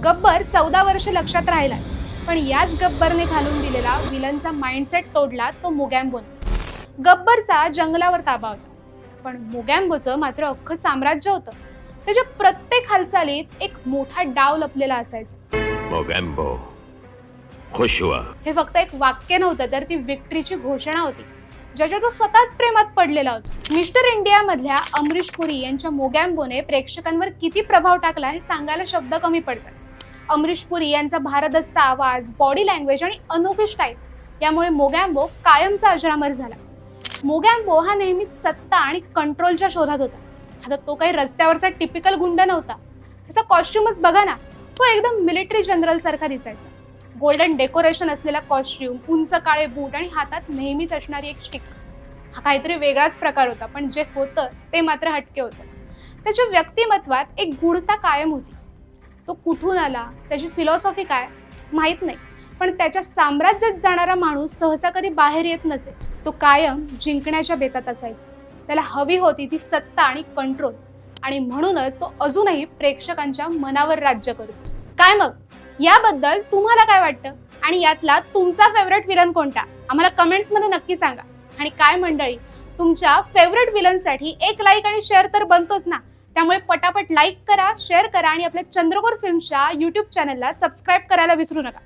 गब्बर 14 वर्ष लक्षात राहिला, पण याच गब्बरने घालून दिलेला विलनचा माइंडसेट तोडला तो मोगॅम्बोने. गब्बरचा जंगलावर ताबा होता, पण मोगॅम्बोचं मात्र अख्खं साम्राज्य होतं. त्याच्या प्रत्येक हालचालीत एक मोठा डाव लपलेला असायचा. मोगॅम्बो खुश हुआ. हे फक्त एक वाक्य नव्हतं, तर ती विक्ट्रीची घोषणा होती, ज्याच्यात तो स्वतःच प्रेमात पडलेला होता. मिस्टर इंडिया मधल्या अमरीश पुरी यांच्या मोगॅम्बोने प्रेक्षकांवर किती प्रभाव टाकला हे सांगायला शब्द कमी पडतात. अमरीश पुरी यांचा भारदस्त आवाज, बॉडी लँग्वेज आणि अनोखी स्टाईल यामुळे मोगॅम्बो कायमचा अजरामर झाला. मोगॅम्बो हा नेहमीच सत्ता आणि कंट्रोलच्या शोधात होता. आता तो काही रस्त्यावरचा टिपिकल गुंड नव्हता. त्याचा कॉस्ट्युमच बघा ना, तो एकदम मिलिटरी जनरल सारखा दिसायचा. गोल्डन डेकोरेशन असलेला कॉस्ट्युम, उंच काळे बूट आणि हातात नेहमीच असणारी एक स्टिक. हा काहीतरी वेगळाच प्रकार होता, पण जे होतं ते मात्र हटके होतं. त्याच्या व्यक्तिमत्वात एक गूढता कायम होती. तो कुठून आला, त्याची फिलॉसॉफी काय माहीत नाही, पण त्याच्या साम्राज्यात जाणारा माणूस सहसा कधी बाहेर येत नसे. तो कायम जिंकण्याच्या बेतात असायचा. त्याला हवी होती ती सत्ता आणि कंट्रोल, आणि म्हणूनच तो अजूनही प्रेक्षकांच्या मनावर राज्य करतो. काय मग, याबद्दल तुम्हाला काय वाटतं आणि यातला तुमचा फेवरेट विलन कोणता आम्हाला कमेंट्समध्ये नक्की सांगा. आणि काय मंडळी, तुमच्या फेवरेट विलनसाठी एक लाईक आणि शेअर तर बनतोच ना, त्यामुळे पटापट लाईक करा, शेअर करा आणि आपल्या चंद्रकोर फिल्म्सच्या YouTube चॅनलला सबस्क्राईब करायला विसरू नका.